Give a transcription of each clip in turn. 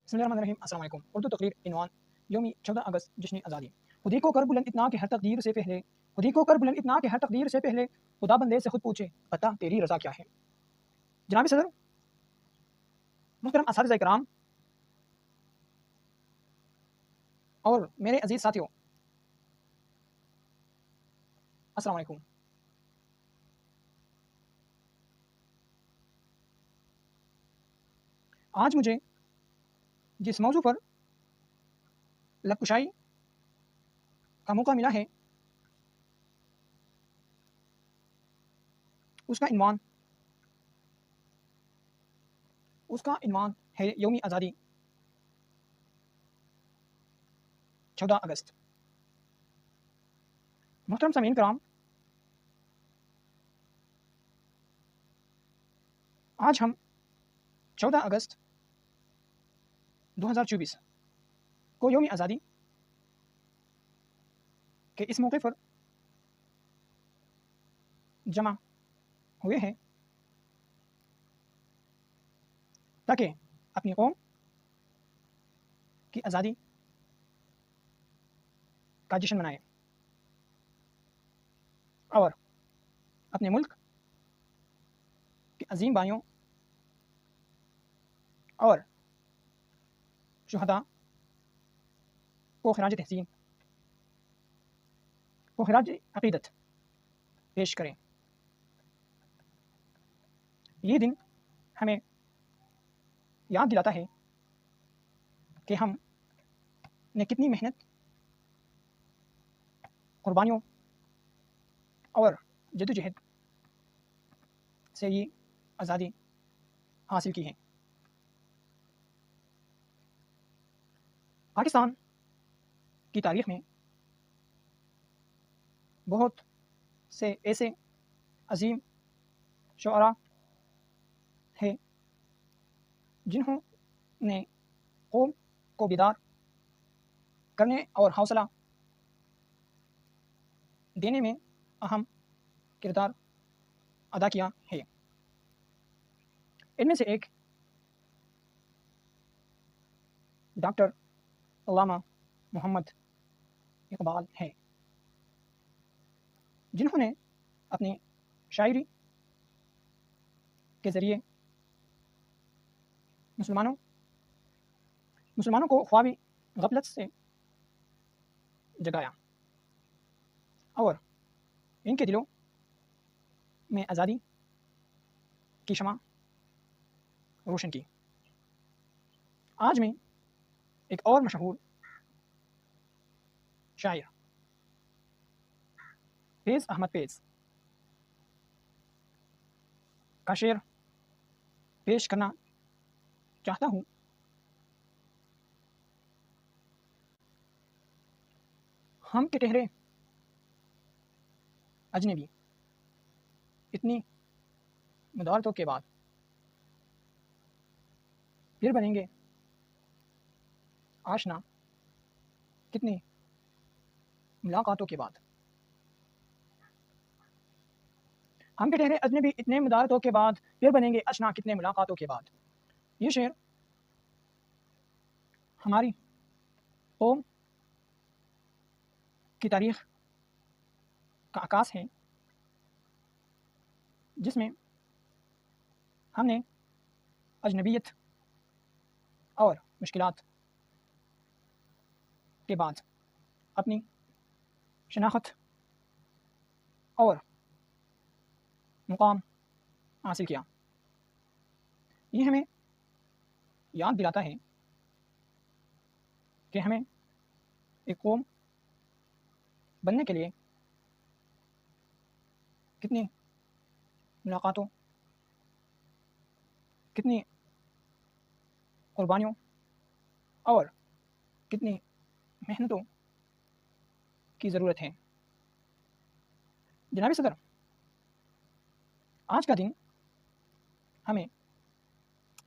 बिस्मिल्लाहिर्रहमानिर्रहीम। अस्सलाम वालेकुम। उर्दू तकरीर इनवान यौमी 14 अगस्त जश्न आज़ादी। खुदी को कर बुलंद इतना कि हर तकदीर से पहले, खुदी को कर बुलंद इतना कि हर तकदीर से पहले खुदा बंदे से खुद पूछे बता तेरी रज़ा क्या है। जनाब सदर, मुहतरम असातिज़ा इकराम और मेरे अजीज़ साथियों, अस्सलाम वालेकुम। आज मुझे जिस मौजू पर लबकुशाई का मौका मिला है उसका इन्वान है यौमी आज़ादी 14 अगस्त। मुहतरम सामीन कराम, आज हम 14 अगस्त 2024 को यौमी आज़ादी के इस मौके पर जमा हुए हैं ताकि अपनी कौम की आज़ादी का जश्न मनाएं और अपने मुल्क के अजीम भाइयों और शुहदा को खराज तहसीन को खराज अक़ीदत पेश करें। ये दिन हमें याद दिलाता है कि हम ने कितनी मेहनत, कुर्बानियों और जद्दोजहद से ये आज़ादी हासिल की है। पाकिस्तान की तारीख़ में बहुत से ऐसे अजीम शुअरा है जिन्होंने कौम को बेदार करने और हौसला देने में अहम किरदार अदा किया है। इनमें से एक डॉक्टर अल्लामा मोहम्मद इकबाल है, जिन्होंने अपनी शायरी के ज़रिए मुसलमानों को ख्वाबी गफलत से जगाया और इनके दिलों में आज़ादी की शमा रोशन की। आज मैं एक और मशहूर शायर फैज़ अहमद फैज़ का शेर पेश करना चाहता हूँ। हम के ठहरे अजनबी इतनी मुदारतों के बाद फिर बनेंगे आशना कितनी मुलाकातों के बाद। हम के ठहरे अजनबी इतने मुदारतों के बाद फिर बनेंगे आशना कितने मुलाकातों के बाद। ये शेर हमारी कौम की तारीख़ का आकाश है, जिसमें हमने अजनबियत और मुश्किलात के बाद अपनी शनाख्त और मुकाम हासिल किया। ये हमें याद दिलाता है कि हमें एक कौम बनने के लिए कितनी मुलाकातों, कितनी कुर्बानियों और कितनी मेहनतों की ज़रूरत है। जनाब सदर, आज का दिन हमें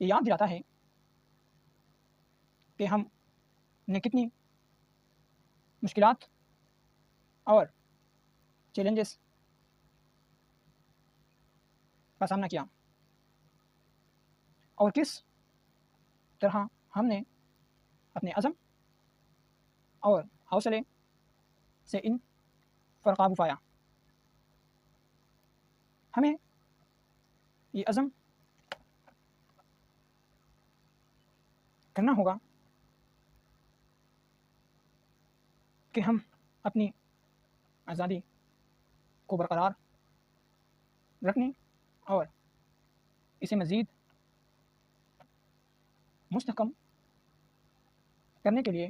ये याद दिलाता है कि हम ने कितनी मुश्किलात और चैलेंजेस का सामना किया और किस तरह हमने اپنے عزم اور حوصلے سے ان پر قابو پایا۔ ہمیں یہ عزم کرنا ہوگا کہ ہم اپنی آزادی کو برقرار رکھنے اور اسے مزید مستحکم کرنے کے لیے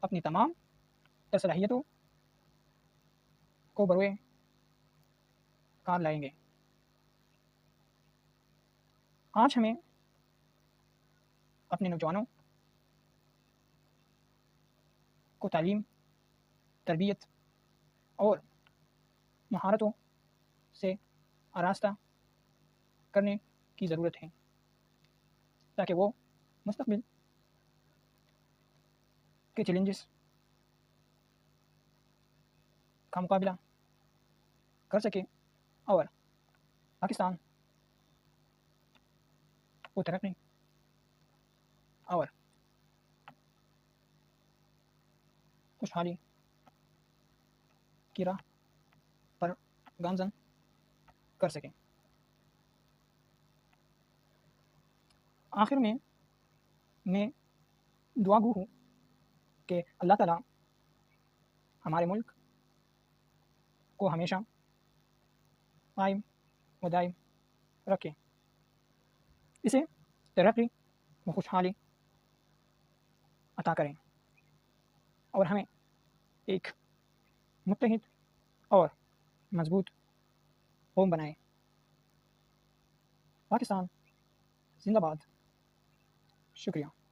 اپنی تمام تر صلاحیتوں کو بروئے کار لائیں گے۔ آج ہمیں اپنے نوجوانوں کو تعلیم، تربیت اور مہارتوں سے آراستہ کرنے کی ضرورت ہے تاکہ وہ مستقبل کے چیلنجز کا مقابلہ کر سکے اور پاکستان کو ترقی اور خوشحالی کی راہ پر گامزن کر سکیں۔ آخر میں دعا گو ہوں کہ اللہ تعالیٰ ہمارے ملک کو ہمیشہ قائم و دائم رکھے، اسے ترقی و خوشحالی عطا کریں اور ہمیں ایک متحد اور مضبوط قوم بنائیں۔ پاکستان زندہ باد۔ شکریہ۔